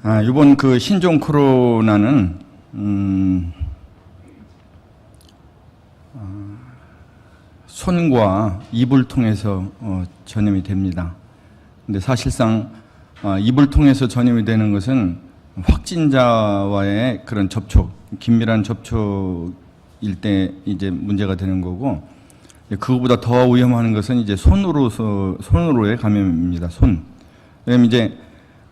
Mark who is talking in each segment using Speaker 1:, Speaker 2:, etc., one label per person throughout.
Speaker 1: 이번 그 신종 코로나는 손과 입을 통해서 전염이 됩니다. 근데 사실상 입을 통해서 전염이 되는 것은 확진자와의 그런 접촉, 긴밀한 접촉일 때 이제 문제가 되는 거고, 그거보다 더 위험한 것은 이제 손으로의 감염입니다. 손. 왜냐면 이제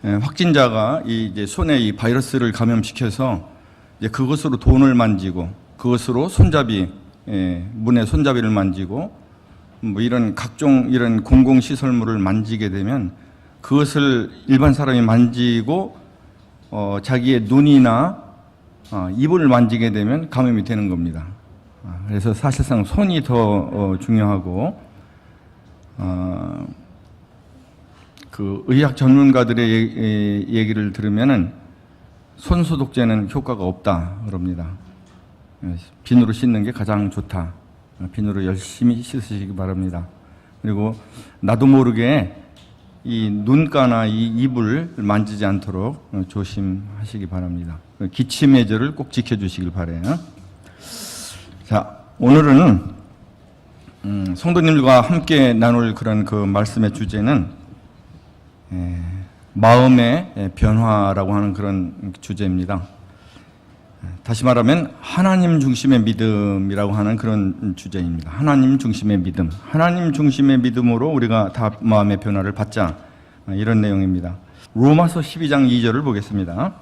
Speaker 1: 확진자가 이제 손에 이 바이러스를 감염시켜서 이제 그것으로 돈을 만지고, 그것으로 문의 손잡이를 만지고, 뭐 이런 각종 이런 공공시설물을 만지게 되면 그것을 일반 사람이 만지고 자기의 눈이나 입을 만지게 되면 감염이 되는 겁니다. 그래서 사실상 손이 더 중요하고, 그 의학 전문가들의 얘기를 들으면은 손 소독제는 효과가 없다 그럽니다. 비누로 씻는 게 가장 좋다. 비누로 열심히 씻으시기 바랍니다. 그리고 나도 모르게 이 눈가나 이 입을 만지지 않도록 조심하시기 바랍니다. 기침 예절을 꼭 지켜주시길 바라요. 자, 오늘은 성도님들과 함께 나눌 그런 그 말씀의 주제는 마음의 변화라고 하는 그런 주제입니다. 다시 말하면 하나님 중심의 믿음이라고 하는 그런 주제입니다. 하나님 중심의 믿음. 하나님 중심의 믿음으로 우리가 다 마음의 변화를 받자. 이런 내용입니다. 로마서 12장 2절을 보겠습니다.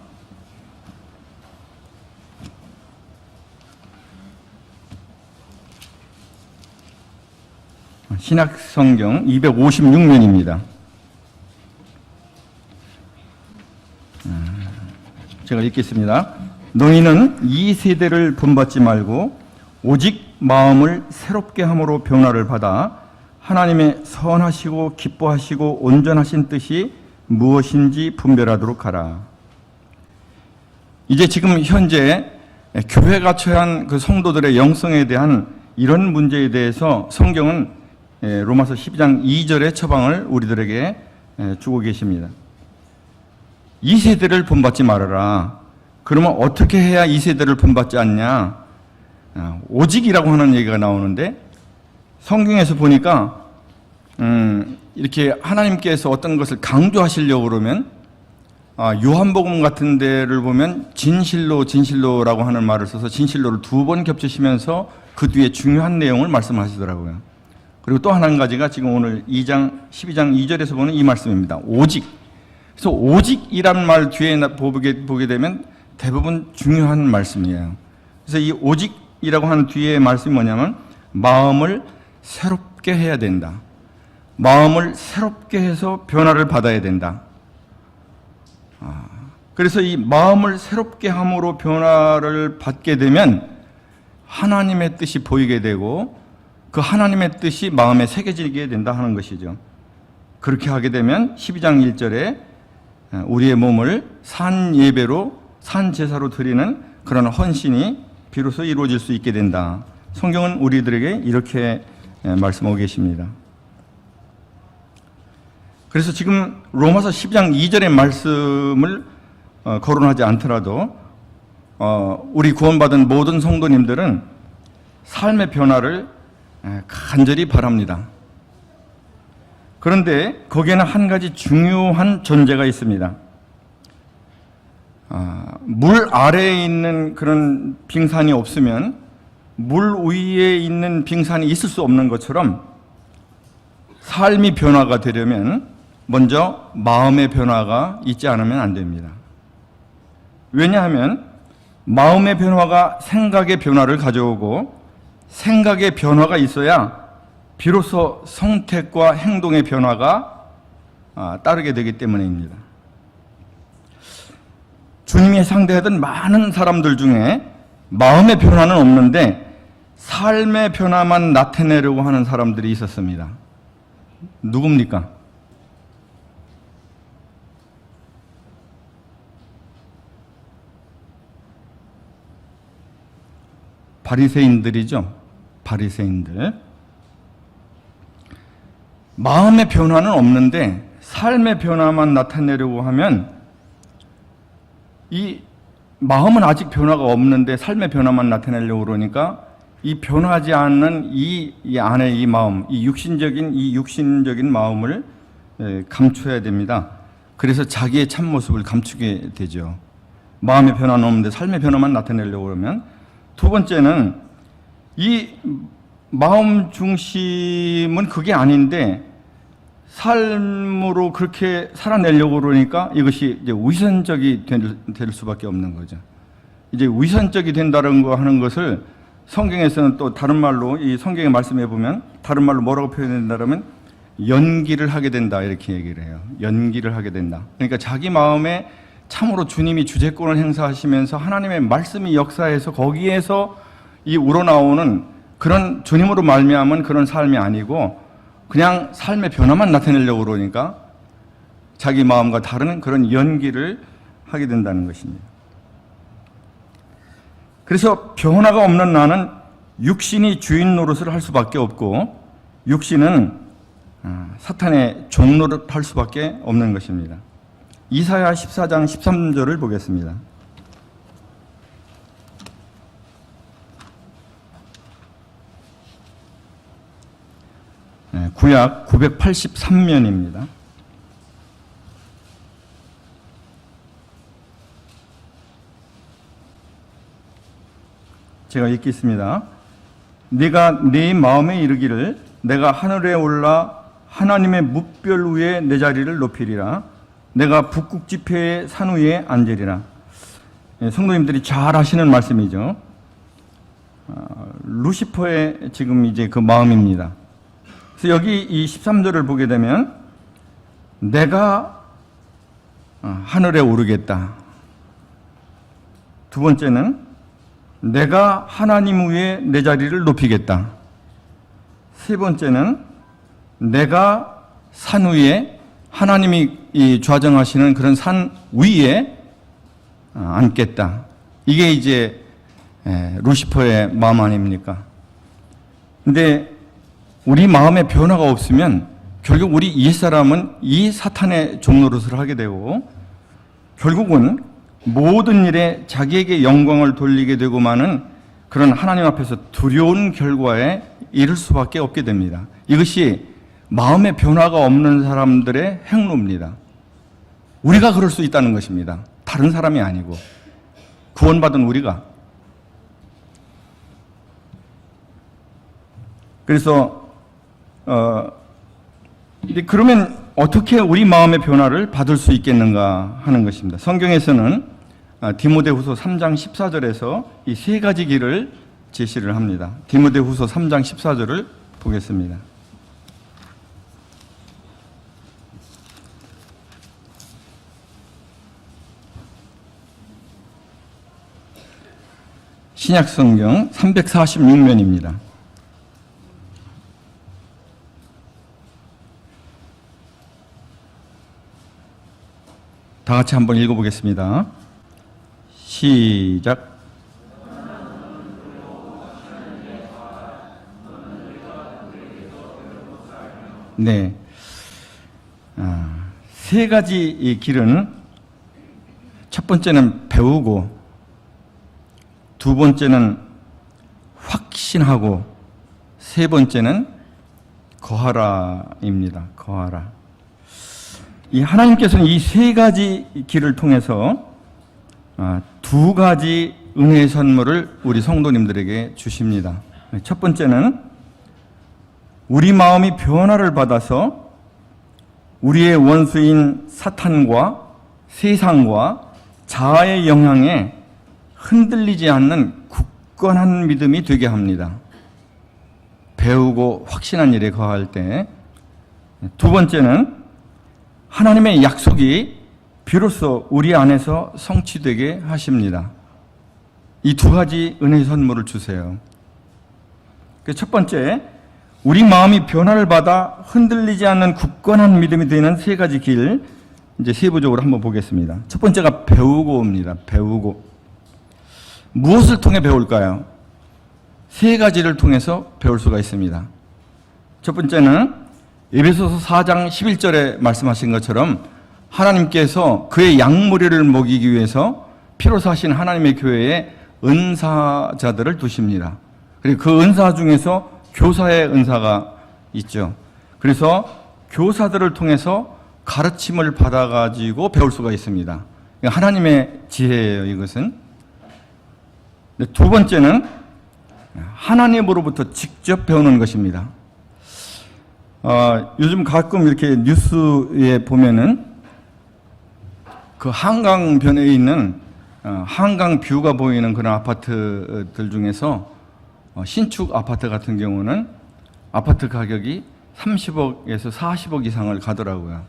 Speaker 1: 신약성경 256면입니다. 제가 읽겠습니다. 너희는 이 세대를 본받지 말고 오직 마음을 새롭게 함으로 변화를 받아 하나님의 선하시고 기뻐하시고 온전하신 뜻이 무엇인지 분별하도록 하라. 이제 지금 현재 교회가 처한 그 성도들의 영성에 대한 이런 문제에 대해서 성경은 로마서 12장 2절의 처방을 우리들에게 주고 계십니다. 이 세대를 본받지 말아라. 그러면 어떻게 해야 이 세대를 본받지 않냐? 오직이라고 하는 얘기가 나오는데, 성경에서 보니까 이렇게 하나님께서 어떤 것을 강조하시려고 그러면 요한복음 같은 데를 보면 진실로라고 하는 말을 써서 진실로를 2번 겹치시면서 그 뒤에 중요한 내용을 말씀하시더라고요. 그리고 또 한 가지가 지금 오늘 12장 2절에서 보는 이 말씀입니다. 오직. 그래서 오직이란 말 뒤에 보게 되면 대부분 중요한 말씀이에요. 그래서 이 오직이라고 하는 뒤에 말씀이 뭐냐면 마음을 새롭게 해야 된다. 마음을 새롭게 해서 변화를 받아야 된다. 그래서 이 마음을 새롭게 함으로 변화를 받게 되면 하나님의 뜻이 보이게 되고 그 하나님의 뜻이 마음에 새겨지게 된다 하는 것이죠. 그렇게 하게 되면 12장 1절에 우리의 몸을 산 예배로, 산 제사로 드리는 그런 헌신이 비로소 이루어질 수 있게 된다. 성경은 우리들에게 이렇게 말씀하고 계십니다. 그래서 지금 로마서 10장 2절의 말씀을 거론하지 않더라도 우리 구원받은 모든 성도님들은 삶의 변화를 간절히 바랍니다. 그런데 거기에는 한 가지 중요한 전제가 있습니다. 물 아래에 있는 그런 빙산이 없으면 물 위에 있는 빙산이 있을 수 없는 것처럼 삶이 변화가 되려면 먼저 마음의 변화가 있지 않으면 안 됩니다. 왜냐하면 마음의 변화가 생각의 변화를 가져오고 생각의 변화가 있어야 비로소 선택과 행동의 변화가 따르게 되기 때문입니다. 주님이 상대하던 많은 사람들 중에 마음의 변화는 없는데 삶의 변화만 나타내려고 하는 사람들이 있었습니다. 누굽니까? 바리새인들이죠. 바리새인들. 마음의 변화는 없는데 삶의 변화만 나타내려고 하면 이 마음은 아직 변화가 없는데 삶의 변화만 나타내려고 그러니까 이 변하지 않는 이 안에 이 마음, 이 육신적인 마음을 감춰야 됩니다. 그래서 자기의 참모습을 감추게 되죠. 마음의 변화는 없는데 삶의 변화만 나타내려고 그러면. 두 번째는 이 마음 중심은 그게 아닌데 삶으로 그렇게 살아내려고 그러니까 이것이 이제 위선적이 될 수밖에 없는 거죠. 이제 위선적이 된다는 거 하는 것을 성경에서는 또 다른 말로 이 성경의 말씀해 보면 다른 말로 뭐라고 표현된다면 연기를 하게 된다 이렇게 얘기를 해요. 연기를 하게 된다. 그러니까 자기 마음에 참으로 주님이 주재권을 행사하시면서 하나님의 말씀이 역사해서 거기에서 이 우러나오는 그런 주님으로 말미암은 그런 삶이 아니고 그냥 삶의 변화만 나타내려고 그러니까 자기 마음과 다른 그런 연기를 하게 된다는 것입니다. 그래서 변화가 없는 나는 육신이 주인 노릇을 할 수밖에 없고 육신은 사탄의 종 노릇할 수밖에 없는 것입니다. 이사야 14장 13절을 보겠습니다. 구약 983면입니다. 제가 읽겠습니다. 네가 네 마음에 이르기를 내가 하늘에 올라 하나님의 뭇별 위에 내 자리를 높이리라. 내가 북극 지폐의 산 위에 앉으리라. 성도님들이 잘 아시는 말씀이죠. 루시퍼의 지금 이제 그 마음입니다. 그래서 여기 이 13절을 보게 되면 내가 하늘에 오르겠다. 두 번째는 내가 하나님 위에 내 자리를 높이겠다. 세 번째는 내가 산 위에 하나님이 좌정하시는 그런 산 위에 앉겠다. 이게 이제 루시퍼의 마음 아닙니까? 근데 우리 마음에 변화가 없으면 결국 우리 옛사람은 이 사탄의 종노릇을 하게 되고 결국은 모든 일에 자기에게 영광을 돌리게 되고만은 그런 하나님 앞에서 두려운 결과에 이를 수밖에 없게 됩니다. 이것이 마음의 변화가 없는 사람들의 행로입니다. 우리가 그럴 수 있다는 것입니다. 다른 사람이 아니고 구원받은 우리가. 그래서 그러면 어떻게 우리 마음의 변화를 받을 수 있겠는가 하는 것입니다. 성경에서는 디모데후서 3장 14절에서 이 세 가지 길을 제시를 합니다. 디모데후서 3장 14절을 보겠습니다. 신약성경 346면입니다. 다 같이 한번 읽어보겠습니다. 시작. 네. 세 가지 이 길은 첫 번째는 배우고, 두 번째는 확신하고, 세 번째는 거하라입니다. 거하라. 이 하나님께서는 이 세 가지 길을 통해서 두 가지 은혜의 선물을 우리 성도님들에게 주십니다. 첫 번째는 우리 마음이 변화를 받아서 우리의 원수인 사탄과 세상과 자아의 영향에 흔들리지 않는 굳건한 믿음이 되게 합니다. 배우고 확신한 일에 거할 때. 두 번째는 하나님의 약속이 비로소 우리 안에서 성취되게 하십니다. 이 두 가지 은혜의 선물을 주세요. 첫 번째, 우리 마음이 변화를 받아 흔들리지 않는 굳건한 믿음이 되는 세 가지 길, 이제 세부적으로 한번 보겠습니다. 첫 번째가 배우고입니다. 배우고. 무엇을 통해 배울까요? 세 가지를 통해서 배울 수가 있습니다. 첫 번째는 에베소서 4장 11절에 말씀하신 것처럼 하나님께서 그의 양무리를 먹이기 위해서 피로 사신 하나님의 교회에 은사자들을 두십니다. 그리고 그 은사 중에서 교사의 은사가 있죠. 그래서 교사들을 통해서 가르침을 받아가지고 배울 수가 있습니다. 하나님의 지혜예요, 이것은. 두 번째는 하나님으로부터 직접 배우는 것입니다. 요즘 가끔 이렇게 뉴스에 보면은 그 한강변에 있는 한강 뷰가 보이는 그런 아파트들 중에서 신축 아파트 같은 경우는 아파트 가격이 30억에서 40억 이상을 가더라고요.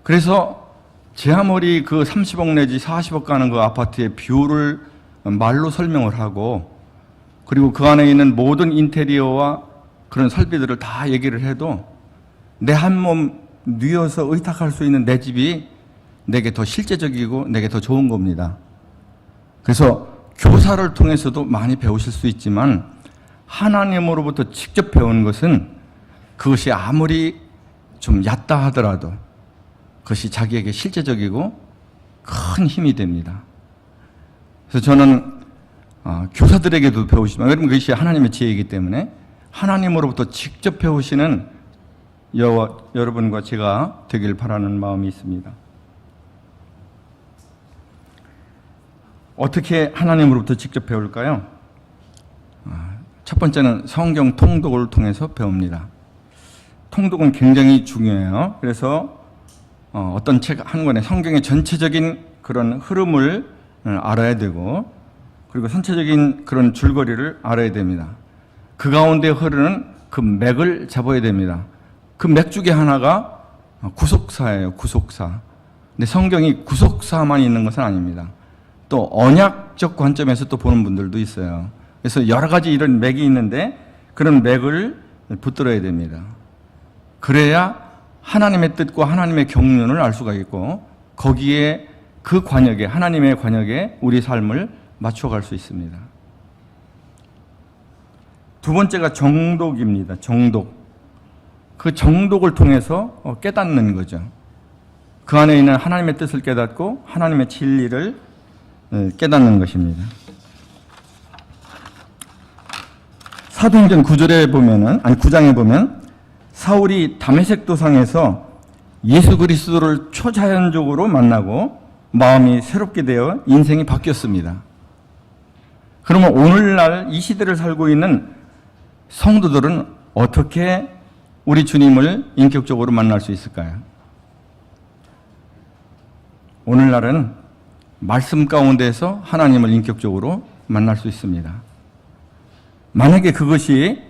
Speaker 1: 그래서 제 아무리 그 30억 내지 40억 가는 그 아파트의 뷰를 말로 설명을 하고 그리고 그 안에 있는 모든 인테리어와 그런 설비들을 다 얘기를 해도 내 한 몸 뉘어서 의탁할 수 있는 내 집이 내게 더 실제적이고 내게 더 좋은 겁니다. 그래서 교사를 통해서도 많이 배우실 수 있지만 하나님으로부터 직접 배우는 것은 그것이 아무리 좀 얕다 하더라도 그것이 자기에게 실제적이고 큰 힘이 됩니다. 그래서 저는 교사들에게도 배우시지만 여러분 그것이 하나님의 지혜이기 때문에 하나님으로부터 직접 배우시는 여러분과 제가 되길 바라는 마음이 있습니다. 어떻게 하나님으로부터 직접 배울까요? 첫 번째는 성경 통독을 통해서 배웁니다. 통독은 굉장히 중요해요. 그래서 어떤 책 한 권의 성경의 전체적인 그런 흐름을 알아야 되고 그리고 전체적인 그런 줄거리를 알아야 됩니다. 그 가운데 흐르는 그 맥을 잡아야 됩니다. 그 맥 중에 하나가 구속사예요. 구속사. 근데 성경이 구속사만 있는 것은 아닙니다. 또 언약적 관점에서 또 보는 분들도 있어요. 그래서 여러 가지 이런 맥이 있는데 그런 맥을 붙들어야 됩니다. 그래야 하나님의 뜻과 하나님의 경륜을 알 수가 있고 거기에 그 관역에 하나님의 관역에 우리 삶을 맞춰갈 수 있습니다. 두 번째가 정독입니다. 정독. 그 정독을 통해서 깨닫는 거죠. 그 안에 있는 하나님의 뜻을 깨닫고 하나님의 진리를 깨닫는 것입니다. 사도행전 9장에 보면 사울이 다메섹 도상에서 예수 그리스도를 초자연적으로 만나고 마음이 새롭게 되어 인생이 바뀌었습니다. 그러면 오늘날 이 시대를 살고 있는 성도들은 어떻게 우리 주님을 인격적으로 만날 수 있을까요? 오늘날은 말씀 가운데서 하나님을 인격적으로 만날 수 있습니다. 만약에 그것이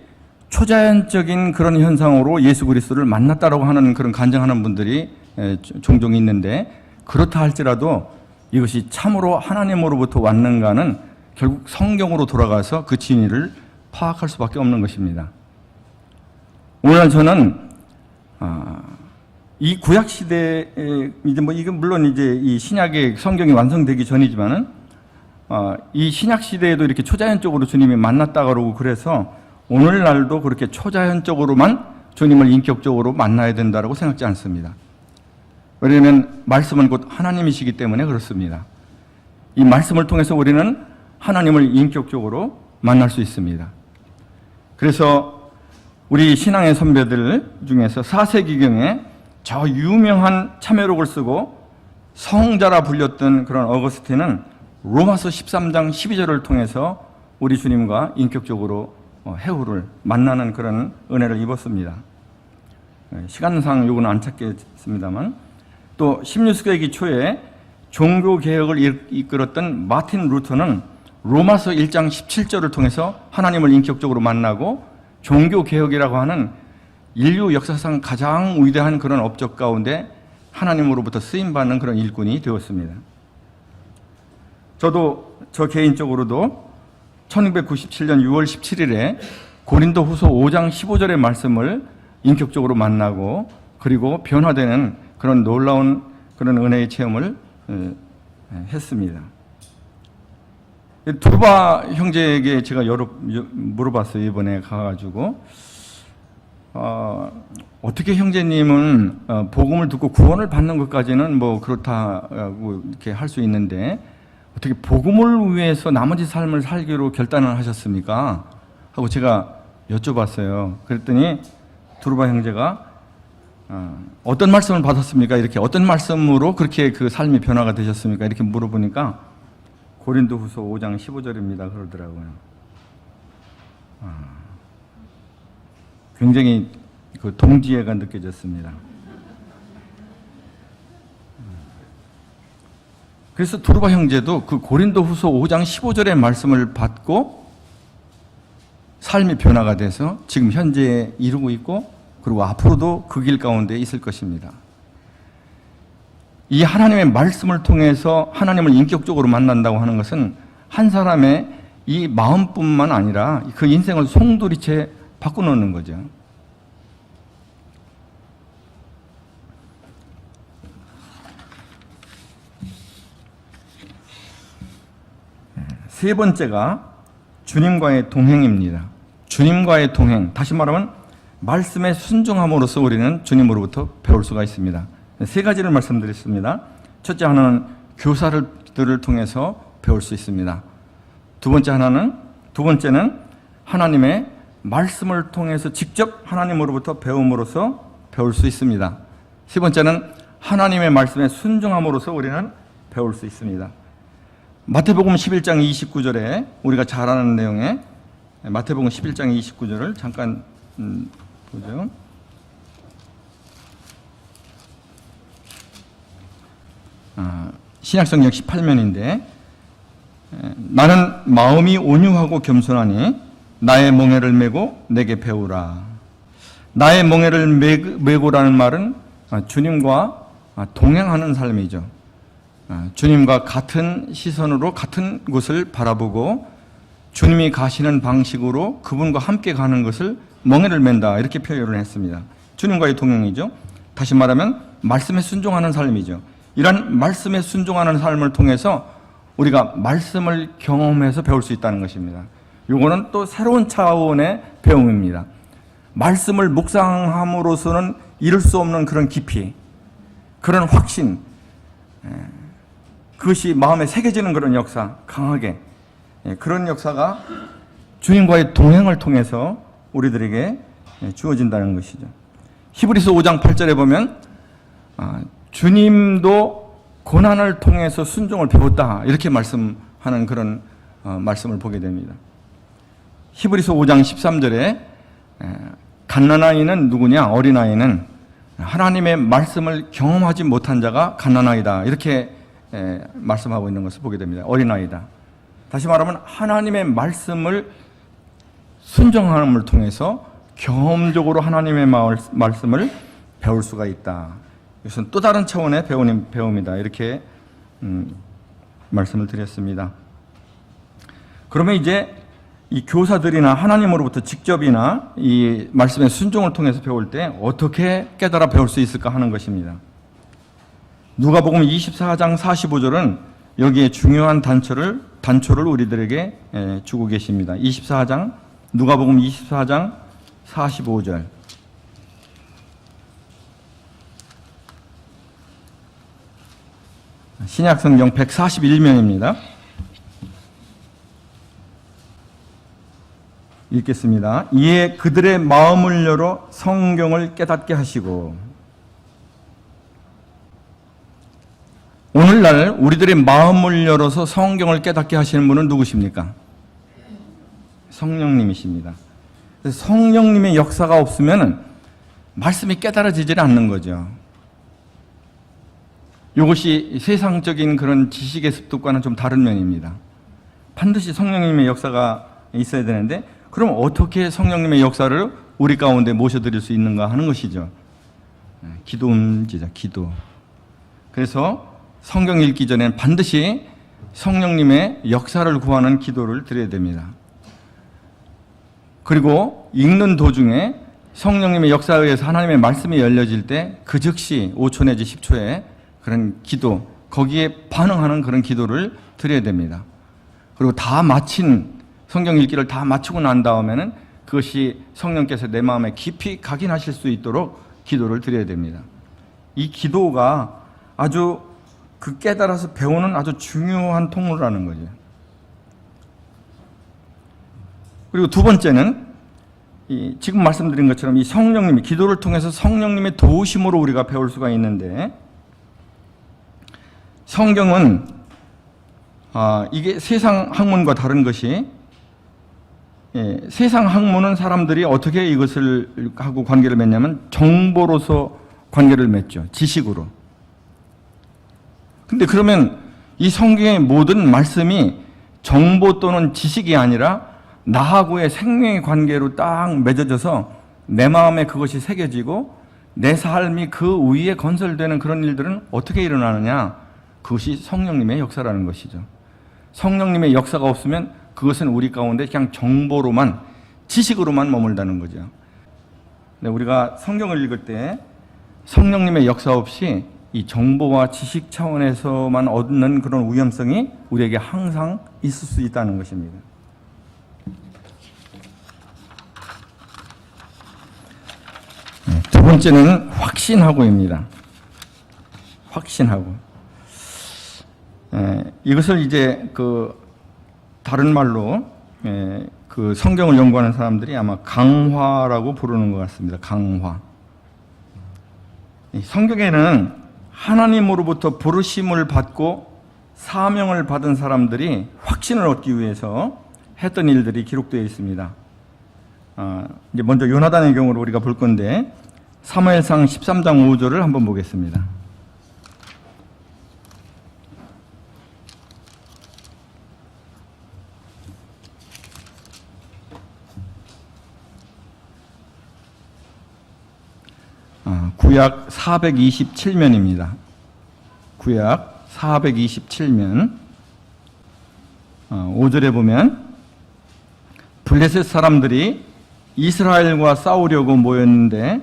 Speaker 1: 초자연적인 그런 현상으로 예수 그리스도를 만났다라고 하는 그런 간증하는 분들이 종종 있는데 그렇다 할지라도 이것이 참으로 하나님으로부터 왔는가는 결국 성경으로 돌아가서 그 진리를 파악할 수밖에 없는 것입니다. 오늘 저는 이 구약 시대에 이제 이건 물론 이제 이 신약의 성경이 완성되기 전이지만은 이 신약 시대에도 이렇게 초자연적으로 주님이 만났다 그러고 그래서 오늘날도 그렇게 초자연적으로만 주님을 인격적으로 만나야 된다고 생각지 않습니다. 왜냐하면 말씀은 곧 하나님이시기 때문에 그렇습니다. 이 말씀을 통해서 우리는 하나님을 인격적으로 만날 수 있습니다. 그래서 우리 신앙의 선배들 중에서 4세기경에 저 유명한 참회록을 쓰고 성자라 불렸던 그런 어거스틴은 로마서 13장 12절을 통해서 우리 주님과 인격적으로 해후를 만나는 그런 은혜를 입었습니다. 시간상 요거는 안 찾겠습니다만 또 16세기 초에 종교개혁을 이끌었던 마틴 루터는 로마서 1장 17절을 통해서 하나님을 인격적으로 만나고 종교개혁이라고 하는 인류 역사상 가장 위대한 그런 업적 가운데 하나님으로부터 쓰임받는 그런 일꾼이 되었습니다. 저 개인적으로도 1997년 6월 17일에 고린도 후서 5장 15절의 말씀을 인격적으로 만나고 그리고 변화되는 그런 놀라운 그런 은혜의 체험을 했습니다. 두르바 형제에게 제가 물어봤어요. 이번에 가가지고 어떻게 형제님은 복음을 듣고 구원을 받는 것까지는 뭐 그렇다고 이렇게 할 수 있는데 어떻게 복음을 위해서 나머지 삶을 살기로 결단을 하셨습니까? 하고 제가 여쭤봤어요. 그랬더니 두루바 형제가 어떤 말씀을 받았습니까? 이렇게 어떤 말씀으로 그렇게 그 삶이 변화가 되셨습니까? 이렇게 물어보니까 고린도후서 5장 15절입니다. 그러더라고요. 굉장히 그 동지애가 느껴졌습니다. 그래서 두루바 형제도 그 고린도후서 5장 15절의 말씀을 받고 삶이 변화가 돼서 지금 현재 이루고 있고 그리고 앞으로도 그 길 가운데 있을 것입니다. 이 하나님의 말씀을 통해서 하나님을 인격적으로 만난다고 하는 것은 한 사람의 이 마음뿐만 아니라 그 인생을 송두리째 바꿔놓는 거죠. 세 번째가 주님과의 동행입니다. 주님과의 동행, 다시 말하면 말씀에 순종함으로써 우리는 주님으로부터 배울 수가 있습니다. 세 가지를 말씀드렸습니다. 첫째 하나는 교사들을 통해서 배울 수 있습니다. 두 번째는 하나님의 말씀을 통해서 직접 하나님으로부터 배움으로써 배울 수 있습니다. 세 번째는 하나님의 말씀에 순종함으로써 우리는 배울 수 있습니다. 마태복음 11장 29절에 우리가 잘 아는 내용에 마태복음 11장 29절을 잠깐 보죠. 신약성경 18면인데 나는 마음이 온유하고 겸손하니 나의 멍에를 메고 내게 배우라. 나의 멍에를 메고라는 말은 주님과 동행하는 삶이죠. 주님과 같은 시선으로 같은 곳을 바라보고 주님이 가시는 방식으로 그분과 함께 가는 것을 멍에를 맨다 이렇게 표현을 했습니다. 주님과의 동행이죠. 다시 말하면 말씀에 순종하는 삶이죠. 이런 말씀에 순종하는 삶을 통해서 우리가 말씀을 경험해서 배울 수 있다는 것입니다. 이거는 또 새로운 차원의 배움입니다. 말씀을 묵상함으로서는 이룰 수 없는 그런 깊이, 그런 확신, 그것이 마음에 새겨지는 그런 역사, 강하게 그런 역사가 주님과의 동행을 통해서 우리들에게 주어진다는 것이죠. 히브리서 5장 8절에 보면 주님도 고난을 통해서 순종을 배웠다 이렇게 말씀하는 그런 말씀을 보게 됩니다. 히브리서 5장 13절에 갓난아이는 누구냐? 어린아이는 하나님의 말씀을 경험하지 못한 자가 갓난아이다 이렇게 말씀하고 있는 것을 보게 됩니다. 어린아이다. 다시 말하면 하나님의 말씀을 순종함을 통해서 경험적으로 하나님의 말씀을 배울 수가 있다. 이것은 또 다른 차원의 배움이다. 이렇게 말씀을 드렸습니다. 그러면 이제 이 교사들이나 하나님으로부터 직접이나 이 말씀의 순종을 통해서 배울 때 어떻게 깨달아 배울 수 있을까 하는 것입니다. 누가복음 24장 45절은 여기에 중요한 단초를 우리들에게 주고 계십니다. 24장 누가복음 24장 45절. 신약성경 141면입니다. 읽겠습니다. 이에 그들의 마음을 열어 성경을 깨닫게 하시고. 오늘날 우리들의 마음을 열어서 성경을 깨닫게 하시는 분은 누구십니까? 성령님이십니다. 성령님의 역사가 없으면 말씀이 깨달아지질 않는 거죠. 이것이 세상적인 그런 지식의 습득과는 좀 다른 면입니다. 반드시 성령님의 역사가 있어야 되는데 그럼 어떻게 성령님의 역사를 우리 가운데 모셔드릴 수 있는가 하는 것이죠. 기도입니다. 기도. 그래서 성경 읽기 전에 반드시 성령님의 역사를 구하는 기도를 드려야 됩니다. 그리고 읽는 도중에 성령님의 역사에 의해서 하나님의 말씀이 열려질 때 그 즉시 5초 내지 10초에 그런 기도, 거기에 반응하는 그런 기도를 드려야 됩니다. 그리고 다 마친 성경 읽기를 다 마치고 난 다음에는 그것이 성령께서 내 마음에 깊이 각인하실 수 있도록 기도를 드려야 됩니다. 이 기도가 아주 그 깨달아서 배우는 아주 중요한 통로라는 거죠. 그리고 두 번째는 지금 말씀드린 것처럼 이 성령님이 기도를 통해서 성령님의 도우심으로 우리가 배울 수가 있는데, 성경은 이게 세상 학문과 다른 것이, 세상 학문은 사람들이 어떻게 이것을 하고 관계를 맺냐면 정보로서 관계를 맺죠. 지식으로. 근데 그러면 이 성경의 모든 말씀이 정보 또는 지식이 아니라 나하고의 생명의 관계로 딱 맺어져서 내 마음에 그것이 새겨지고 내 삶이 그 위에 건설되는 그런 일들은 어떻게 일어나느냐? 그것이 성령님의 역사라는 것이죠. 성령님의 역사가 없으면 그것은 우리 가운데 그냥 정보로만, 지식으로만 머물다는 거죠. 우리가 성경을 읽을 때 성령님의 역사 없이 이 정보와 지식 차원에서만 얻는 그런 위험성이 우리에게 항상 있을 수 있다는 것입니다. 두 번째는 확신하고입니다. 확신하고. 이것을 이제 다른 말로 그 성경을 연구하는 사람들이 아마 강화라고 부르는 것 같습니다. 강화. 성경에는 하나님으로부터 부르심을 받고 사명을 받은 사람들이 확신을 얻기 위해서 했던 일들이 기록되어 있습니다. 이제 먼저 요나단의 경우를 우리가 볼 건데, 사무엘상 13장 5절을 한번 보겠습니다. 구약 427면입니다. 구약 427면 5절에 보면, 블레셋 사람들이 이스라엘과 싸우려고 모였는데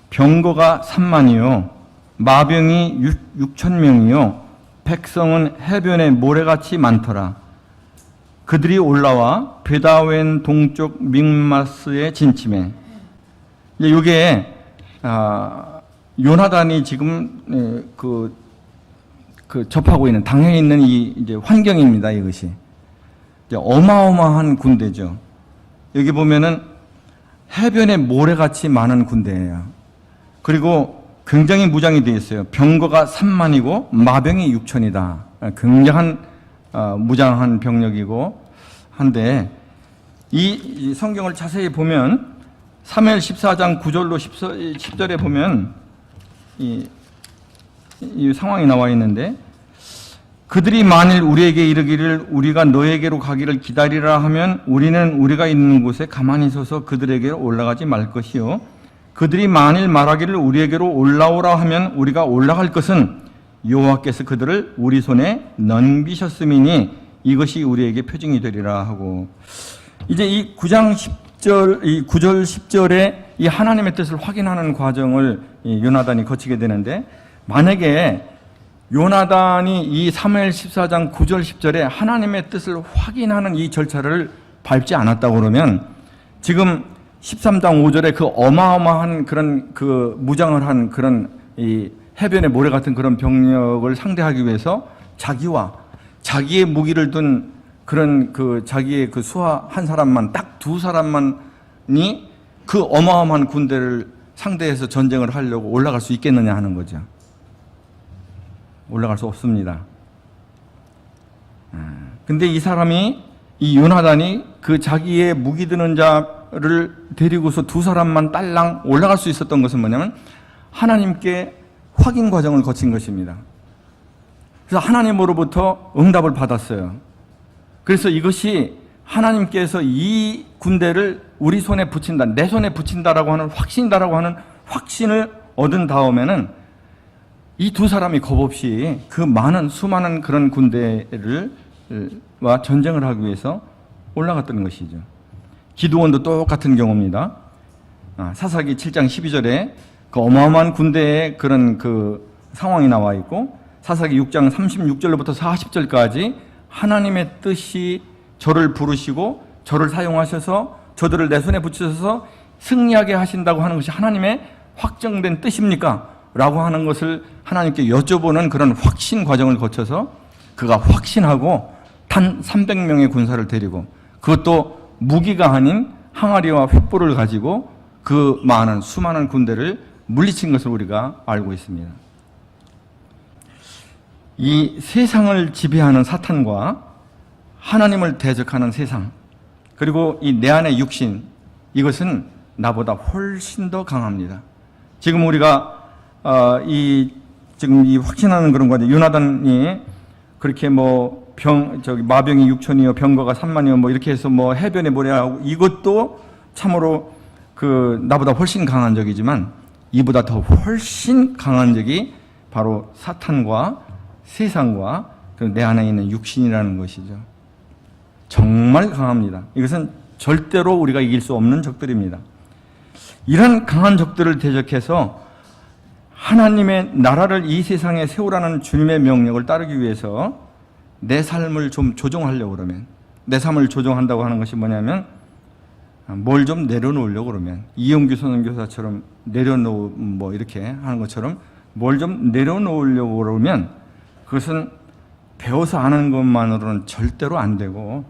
Speaker 1: 병거가 3만이요 마병이 6,000명이요 백성은 해변에 모래같이 많더라. 그들이 올라와 베다웬 동쪽 믹마스에 진침해. 이게 요나단이 지금 접하고 있는, 당해 있는 이제 환경입니다. 이것이 이제 어마어마한 군대죠. 여기 보면은 해변에 모래같이 많은 군대예요. 그리고 굉장히 무장이 되어 있어요. 병거가 3만이고 마병이 6천이다. 굉장한 무장한 병력이고 한데, 이 성경을 자세히 보면 사무엘 14장 9절로 10절에 보면 이 상황이 나와 있는데, 그들이 만일 우리에게 이르기를 우리가 너에게로 가기를 기다리라 하면 우리는 우리가 있는 곳에 가만히 서서 그들에게로 올라가지 말 것이요, 그들이 만일 말하기를 우리에게로 올라오라 하면 우리가 올라갈 것은 여호와께서 그들을 우리 손에 넘기셨음이니 이것이 우리에게 표징이 되리라 하고, 이제 이 9장 10절, 이 9절 10절에 이 하나님의 뜻을 확인하는 과정을 요나단이 거치게 되는데, 만약에 요나단이 이 사무엘 14장 9절 10절에 하나님의 뜻을 확인하는 이 절차를 밟지 않았다고 그러면, 지금 13장 5절에 그 어마어마한 그런 무장을 한 그런 이 해변의 모래 같은 그런 병력을 상대하기 위해서 자기의 무기를 둔 그런 자기의 수하 한 사람만, 딱 두 사람만이 그 어마어마한 군대를 상대해서 전쟁을 하려고 올라갈 수 있겠느냐 하는 거죠. 올라갈 수 없습니다. 근데 이 요나단이 그 자기의 무기 드는 자를 데리고서 두 사람만 딸랑 올라갈 수 있었던 것은 뭐냐면 하나님께 확인 과정을 거친 것입니다. 그래서 하나님으로부터 응답을 받았어요. 그래서 이것이 하나님께서 이 군대를 우리 손에 붙인다, 내 손에 붙인다라고 하는 확신이다라고 하는 확신을 얻은 다음에는 이 두 사람이 겁없이 그 수많은 그런 군대와 전쟁을 하기 위해서 올라갔던 것이죠. 기드온도 똑같은 경우입니다. 사사기 7장 12절에 그 어마어마한 군대의 그런 상황이 나와 있고, 사사기 6장 36절로부터 40절까지 하나님의 뜻이 저를 부르시고 저를 사용하셔서 저들을 내 손에 붙이셔서 승리하게 하신다고 하는 것이 하나님의 확정된 뜻입니까? 라고 하는 것을 하나님께 여쭤보는 그런 확신 과정을 거쳐서 그가 확신하고 단 300명의 군사를 데리고, 그것도 무기가 아닌 항아리와 횃불을 가지고 그 수많은 군대를 물리친 것을 우리가 알고 있습니다. 이 세상을 지배하는 사탄과 하나님을 대적하는 세상, 그리고 이 내 안의 육신, 이것은 나보다 훨씬 더 강합니다. 지금 우리가 지금 이 확신하는 그런 거죠. 요나단이 그렇게 마병이 6천이요 병거가 3만이요 이렇게 해서 해변에 모래하고, 이것도 참으로 나보다 훨씬 강한 적이지만 이보다 더 훨씬 강한 적이 바로 사탄과 세상과 내 안에 있는 육신이라는 것이죠. 정말 강합니다. 이것은 절대로 우리가 이길 수 없는 적들입니다. 이런 강한 적들을 대적해서 하나님의 나라를 이 세상에 세우라는 주님의 명령을 따르기 위해서 내 삶을 좀 조정하려고 그러면, 내 삶을 조정한다고 하는 것이 뭐냐면 뭘 좀 내려놓으려고 그러면, 이용규 선교사처럼 이렇게 하는 것처럼 뭘 좀 내려놓으려고 그러면 그것은 배워서 아는 것만으로는 절대로 안 되고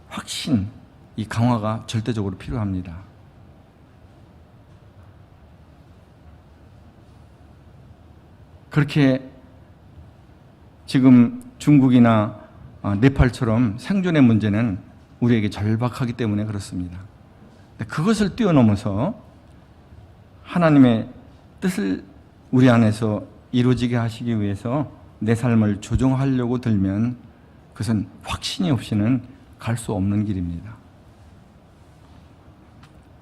Speaker 1: 확신, 이 강화가 절대적으로 필요합니다. 그렇게 지금 중국이나 네팔처럼 생존의 문제는 우리에게 절박하기 때문에 그렇습니다. 그것을 뛰어넘어서 하나님의 뜻을 우리 안에서 이루어지게 하시기 위해서 내 삶을 조정하려고 들면 그것은 확신이 없이는 갈 수 없는 길입니다.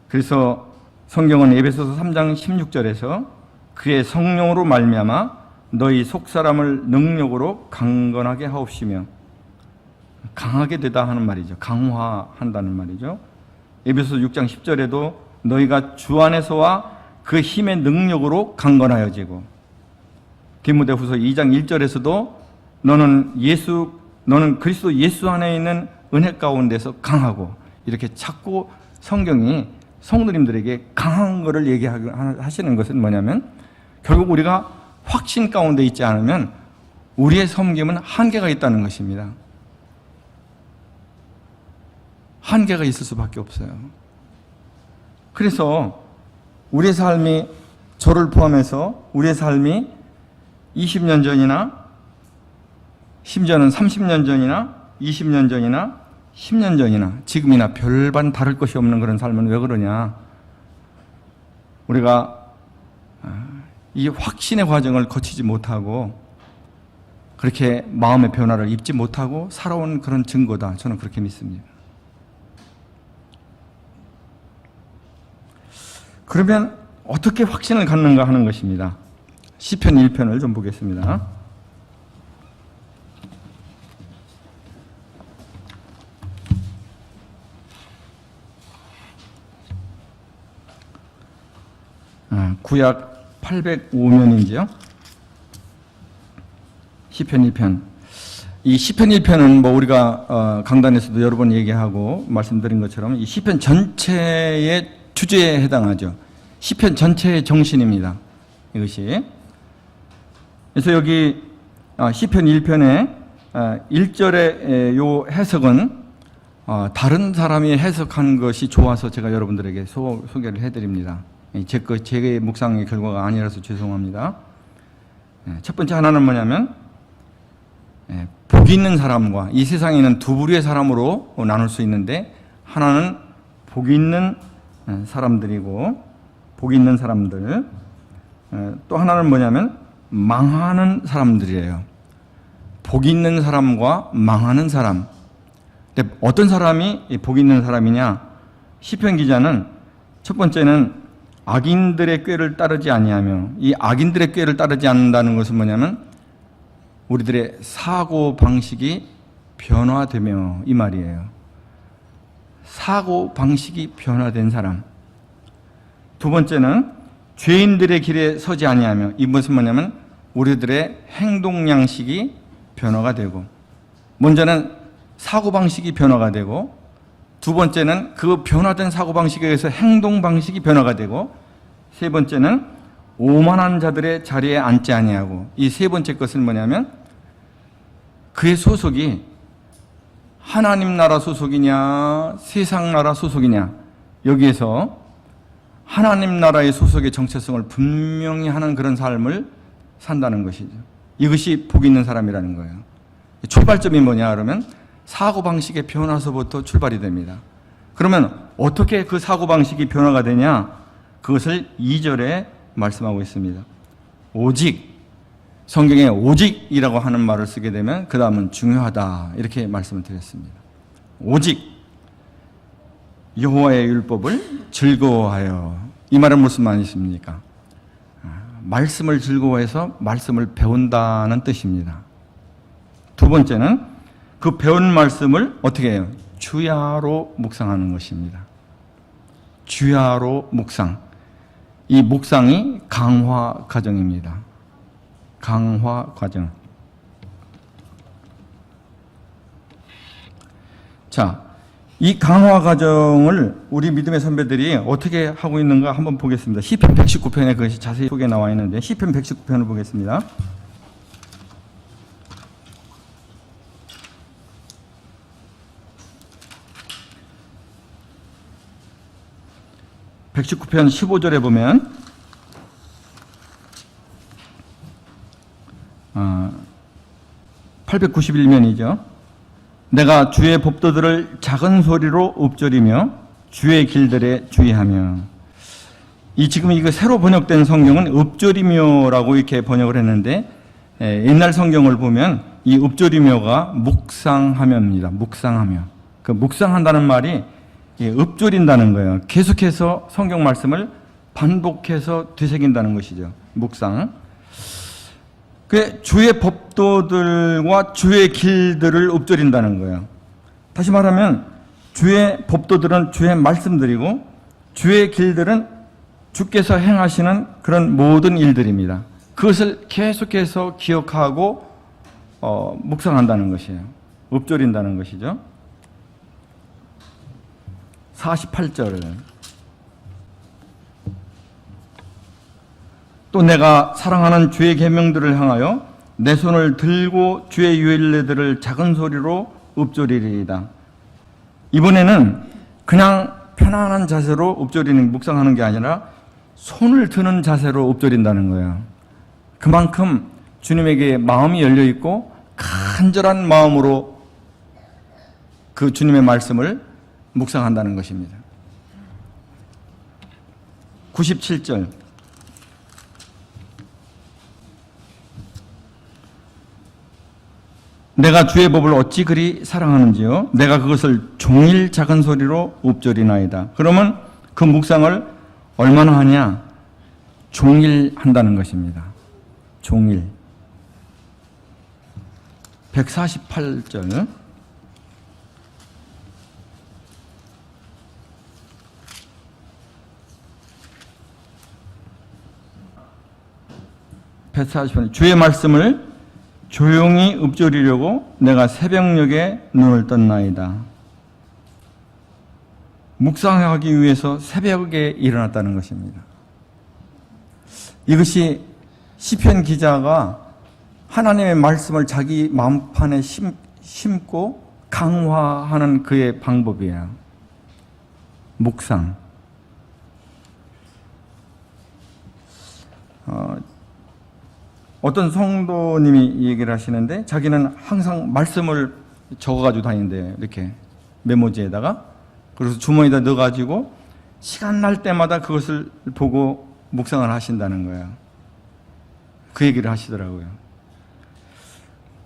Speaker 1: 그래서 성경은 에베소서 3장 16절에서 그의 성령으로 말미암아 너희 속사람을 능력으로 강건하게 하옵시며, 강하게 되다 하는 말이죠. 강화한다는 말이죠. 에베소서 6장 10절에도 너희가 주 안에서와 그 힘의 능력으로 강건하여지고, 디모데후서 2장 1절에서도 너는 그리스도 예수 안에 있는 은혜 가운데서 강하고, 이렇게 자꾸 성경이 성도님들에게 강한 것을 얘기하시는 것은 뭐냐면 결국 우리가 확신 가운데 있지 않으면 우리의 섬김은 한계가 있다는 것입니다. 한계가 있을 수밖에 없어요. 그래서 우리의 삶이, 저를 포함해서 우리의 삶이 20년 전이나 심지어는 30년 전이나 20년 전이나 10년 전이나 지금이나 별반 다를 것이 없는 그런 삶은 왜 그러냐? 우리가 이 확신의 과정을 거치지 못하고 그렇게 마음의 변화를 입지 못하고 살아온 그런 증거다. 저는 그렇게 믿습니다. 그러면 어떻게 확신을 갖는가 하는 것입니다. 시편 1편을 좀 보겠습니다. 구약 805년인지요? 시편 1편. 이 시편 1편은 우리가 강단에서도 여러 번 얘기하고 말씀드린 것처럼 이 시편 전체의 주제에 해당하죠. 시편 전체의 정신입니다. 이것이. 그래서 여기 시편 1편의 1절의 요 해석은 다른 사람이 해석한 것이 좋아서 제가 여러분들에게 소개를 해드립니다. 제 묵상의 결과가 아니라서 죄송합니다. 첫 번째 하나는 뭐냐면 복이 있는 사람과, 이 세상에 있는 두 부류의 사람으로 나눌 수 있는데, 하나는 복이 있는 사람들이고, 복이 있는 사람들, 또 하나는 뭐냐면 망하는 사람들이에요. 복이 있는 사람과 망하는 사람. 근데 어떤 사람이 복이 있는 사람이냐? 시편 기자는 첫 번째는 악인들의 꾀를 따르지 아니하며, 이 악인들의 꾀를 따르지 않는다는 것은 뭐냐면 우리들의 사고 방식이 변화되며, 이 말이에요. 사고 방식이 변화된 사람. 두 번째는 죄인들의 길에 서지 아니하며, 이것은 뭐냐면 우리들의 행동 양식이 변화가 되고, 먼저는 사고 방식이 변화가 되고, 두 번째는 그 변화된 사고 방식에 의해서 행동 방식이 변화가 되고, 세 번째는 오만한 자들의 자리에 앉지 아니하고, 이 세 번째 것은 뭐냐면 그의 소속이 하나님 나라 소속이냐 세상 나라 소속이냐, 여기에서 하나님 나라의 소속의 정체성을 분명히 하는 그런 삶을 산다는 것이죠. 이것이 복 있는 사람이라는 거예요. 출발점이 뭐냐 그러면 사고방식의 변화서부터 출발이 됩니다. 그러면 어떻게 그 사고방식이 변화가 되냐, 그것을 2절에 말씀하고 있습니다. 오직, 성경에 오직이라고 하는 말을 쓰게 되면 그 다음은 중요하다, 이렇게 말씀을 드렸습니다. 오직 여호와의 율법을 즐거워하여, 이 말은 무슨 말이십니까? 말씀을 즐거워해서 말씀을 배운다는 뜻입니다. 두 번째는 그 배운 말씀을 어떻게 해요? 주야로 묵상하는 것입니다. 주야로 묵상. 이 묵상이 강화 과정입니다. 강화 과정. 자, 이 강화 과정을 우리 믿음의 선배들이 어떻게 하고 있는가 한번 보겠습니다. 시편 119편에 그것이 자세히 소개 나와 있는데, 시편 119편을 보겠습니다. (119편) 15절에 보면 891면이죠. 내가 주의 법도들을 작은 소리로 읊조리며 주의 길들에 주의하며. 지금 이거 새로 번역된 성경은 읊조리며라고 이렇게 번역을 했는데, 옛날 성경을 보면 이 읊조리며가 묵상하며입니다. 묵상하며. 그 묵상한다는 말이 읊조린다는 거예요. 계속해서 성경 말씀을 반복해서 되새긴다는 것이죠. 묵상. 그 주의 법도들과 주의 길들을 읊조린다는 거예요. 다시 말하면 주의 법도들은 주의 말씀들이고, 주의 길들은 주께서 행하시는 그런 모든 일들입니다. 그것을 계속해서 기억하고 묵상한다는 것이에요. 읊조린다는 것이죠. 48절. 또 내가 사랑하는 주의 계명들을 향하여 내 손을 들고 주의 유일례들을 작은 소리로 읊조리리이다. 이번에는 그냥 편안한 자세로 읊조리는, 묵상하는 게 아니라 손을 드는 자세로 읊조린다는 거예요. 그만큼 주님에게 마음이 열려 있고 간절한 마음으로 그 주님의 말씀을 묵상한다는 것입니다. 97절. 내가 주의 법을 어찌 그리 사랑하는지요? 내가 그것을 종일 작은 소리로 읊조리나이다. 그러면 그 묵상을 얼마나 하냐? 종일 한다는 것입니다. 종일. 148절. 주의 말씀을 조용히 읊조리려고 내가 새벽녘에 눈을 떴나이다. 묵상하기 위해서 새벽에 일어났다는 것입니다. 이것이 시편 기자가 하나님의 말씀을 자기 마음판에 심고 강화하는 그의 방법이에요. 묵상. 어떤 성도님이 얘기를 하시는데, 자기는 항상 말씀을 적어가지고 다니는데, 이렇게 메모지에다가, 그래서 주머니에다 넣어가지고 시간 날 때마다 그것을 보고 묵상을 하신다는 거예요. 그 얘기를 하시더라고요.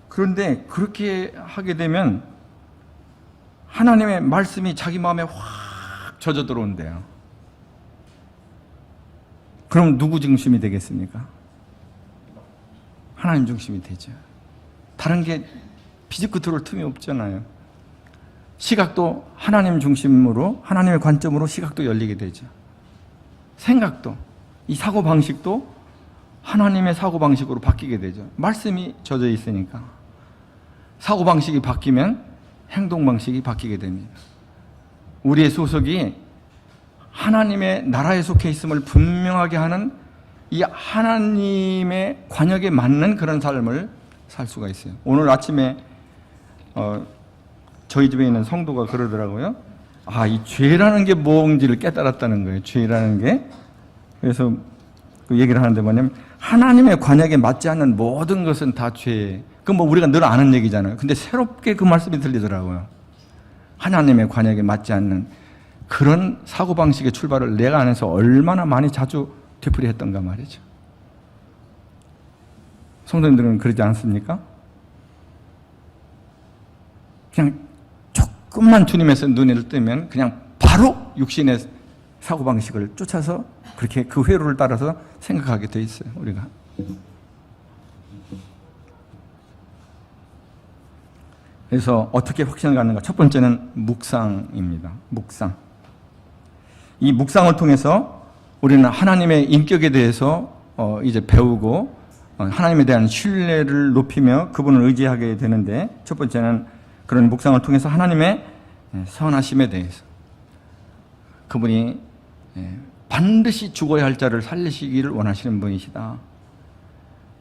Speaker 1: 그런데 그렇게 하게 되면 하나님의 말씀이 자기 마음에 확 젖어 들어온대요. 그럼 누구 중심이 되겠습니까? 하나님 중심이 되죠. 다른 게 비집고 들어올 틈이 없잖아요. 시각도 하나님 중심으로, 하나님의 관점으로 시각도 열리게 되죠. 생각도, 이 사고방식도 하나님의 사고방식으로 바뀌게 되죠. 말씀이 젖어 있으니까. 사고방식이 바뀌면 행동방식이 바뀌게 됩니다. 우리의 소속이 하나님의 나라에 속해 있음을 분명하게 하는 이 하나님의 관역에 맞는 그런 삶을 살 수가 있어요. 오늘 아침에 저희 집에 있는 성도가 그러더라고요. 이 죄라는 게 뭔지를 깨달았다는 거예요. 죄라는 게. 그래서 그 얘기를 하는데 뭐냐면 하나님의 관역에 맞지 않는 모든 것은 다 죄. 그건 뭐 우리가 늘 아는 얘기잖아요. 근데 새롭게 그 말씀이 들리더라고요. 하나님의 관역에 맞지 않는 그런 사고방식의 출발을 내가 안에서 얼마나 많이 자주 되풀이했던가 말이죠. 성도님들은 그러지 않습니까? 그냥 조금만 주님에서 눈을 뜨면 그냥 바로 육신의 사고방식을 쫓아서 그렇게 그 회로를 따라서 생각하게 돼 있어요, 우리가. 그래서 어떻게 확신을 갖는가? 첫 번째는 묵상입니다. 묵상. 이 묵상을 통해서 우리는 하나님의 인격에 대해서 이제 배우고 하나님에 대한 신뢰를 높이며 그분을 의지하게 되는데, 첫 번째는 그런 묵상을 통해서 하나님의 선하심에 대해서, 그분이 반드시 죽어야 할 자를 살리시기를 원하시는 분이시다.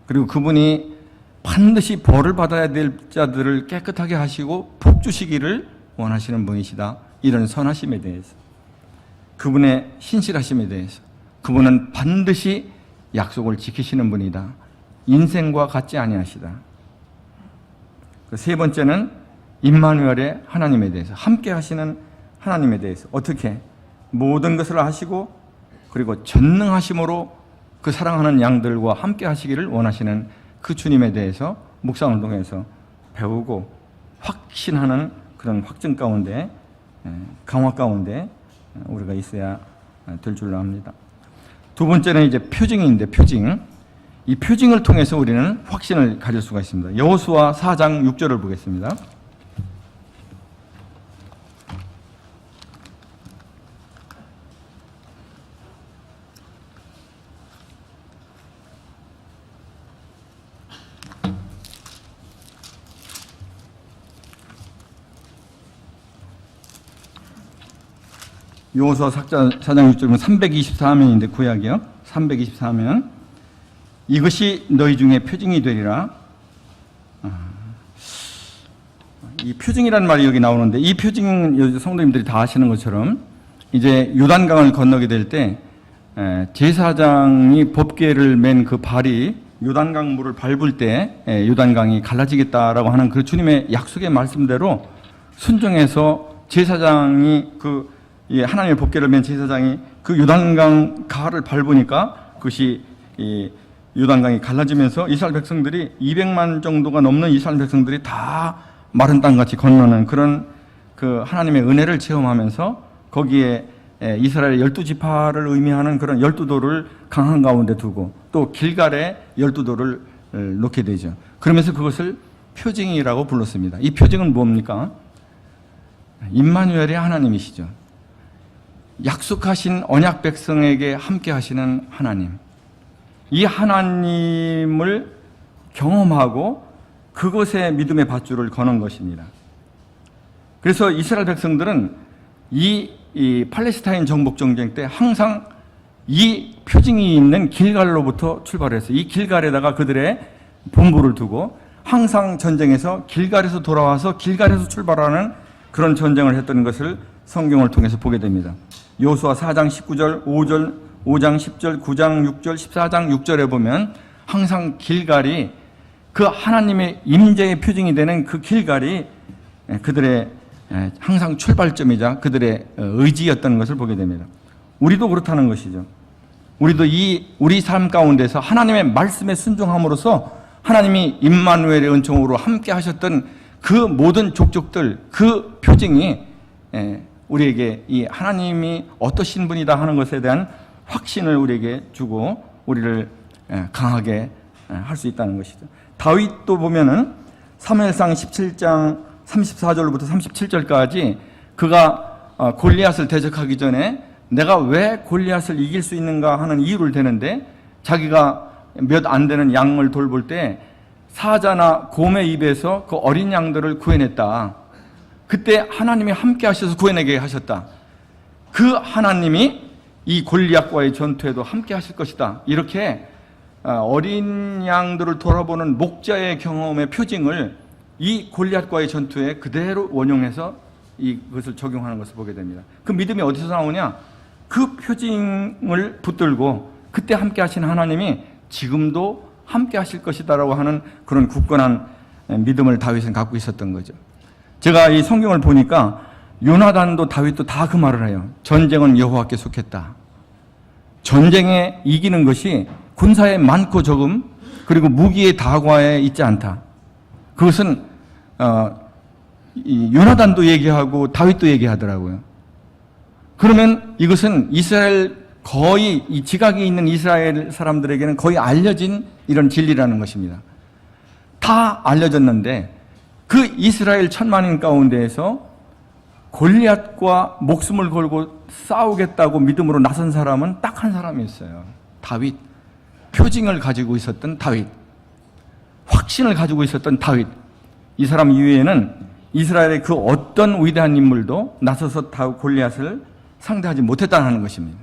Speaker 1: 그리고 그분이 반드시 벌을 받아야 될 자들을 깨끗하게 하시고 복 주시기를 원하시는 분이시다. 이런 선하심에 대해서, 그분의 신실하심에 대해서, 그분은 반드시 약속을 지키시는 분이다. 인생과 같지 아니하시다. 세 번째는 임마누엘의 하나님에 대해서, 함께 하시는 하나님에 대해서, 어떻게 모든 것을 하시고 그리고 전능하심으로 그 사랑하는 양들과 함께 하시기를 원하시는 그 주님에 대해서 묵상을 통해서 배우고 확신하는 그런 확증 가운데, 강화 가운데 우리가 있어야 될 줄로 압니다. 두 번째는 이제 표징인데, 표징. 이 표징을 통해서 우리는 확신을 가질 수가 있습니다. 여호수아 4장 6절을 보겠습니다. 여호수아 4장 6절은 324면인데 구약이요. 324면. 이것이 너희 중에 표징이 되리라. 이 표징이라는 말이 여기 나오는데, 이 표징은 성도님들이 다 아시는 것처럼 이제 요단강을 건너게 될 때 제사장이 법궤를 맨 그 발이 요단강 물을 밟을 때 요단강이 갈라지겠다라고 하는 그 주님의 약속의 말씀대로 순종해서 제사장이 하나님의 법궤를 맨 제사장이 그 요단강 가를 밟으니까 그것이 요단강이 갈라지면서 이스라엘 백성들이 200만 정도가 넘는 이스라엘 백성들이 다 마른 땅같이 건너는 그런 그 하나님의 은혜를 체험하면서 거기에 이스라엘 12지파를 의미하는 그런 12돌을 강 한가운데 두고 또 길갈에 12돌을 놓게 되죠. 그러면서 그것을 표징이라고 불렀습니다. 이 표징은 뭡니까? 임마누엘의 하나님이시죠. 약속하신 언약 백성에게 함께 하시는 하나님. 이 하나님을 경험하고 그것에 믿음의 밧줄을 거는 것입니다. 그래서 이스라엘 백성들은 이 팔레스타인 정복 전쟁 때 항상 이 표징이 있는 길갈로부터 출발해서 이 길갈에다가 그들의 본부를 두고 항상 전쟁에서 길갈에서 돌아와서 길갈에서 출발하는 그런 전쟁을 했던 것을 성경을 통해서 보게 됩니다. 여호수아 4장 19절, 5장 10절, 9장 6절, 14장 6절에 보면 항상 길갈이 그 하나님의 임재의 표징이 되는 그 길갈이 그들의 항상 출발점이자 그들의 의지였던 것을 보게 됩니다. 우리도 그렇다는 것이죠. 우리도 우리 삶 가운데서 하나님의 말씀에 순종함으로써 하나님이 임마누엘의 은총으로 함께 하셨던 그 모든 족족들, 그 표징이 우리에게 이 하나님이 어떠신 분이다 하는 것에 대한 확신을 우리에게 주고 우리를 강하게 할 수 있다는 것이죠. 다윗도 보면은 사무엘상 17장 34절부터 37절까지 그가 골리앗을 대적하기 전에 내가 왜 골리앗을 이길 수 있는가 하는 이유를 대는데, 자기가 몇 안 되는 양을 돌볼 때 사자나 곰의 입에서 그 어린 양들을 구해냈다. 그때 하나님이 함께 하셔서 구해내게 하셨다. 그 하나님이 이 골리앗과의 전투에도 함께 하실 것이다. 이렇게 어린 양들을 돌아보는 목자의 경험의 표징을 이 골리앗과의 전투에 그대로 원용해서 이것을 적용하는 것을 보게 됩니다. 그 믿음이 어디서 나오냐? 그 표징을 붙들고 그때 함께 하신 하나님이 지금도 함께 하실 것이다라고 하는 그런 굳건한 믿음을 다윗은 갖고 있었던 거죠. 제가 이 성경을 보니까 요나단도 다윗도 다 그 말을 해요. 전쟁은 여호와께 속했다. 전쟁에 이기는 것이 군사의 많고 적음 그리고 무기의 다과에 있지 않다. 그것은 요나단도 얘기하고 다윗도 얘기하더라고요. 그러면 이것은 이스라엘 거의 이 지각이 있는 이스라엘 사람들에게는 거의 알려진 이런 진리라는 것입니다. 다 알려졌는데 그 이스라엘 천만인 가운데에서 골리앗과 목숨을 걸고 싸우겠다고 믿음으로 나선 사람은 딱 한 사람이 있어요. 다윗. 표징을 가지고 있었던 다윗. 확신을 가지고 있었던 다윗. 이 사람 이외에는 이스라엘의 그 어떤 위대한 인물도 나서서 골리앗을 상대하지 못했다는 것입니다.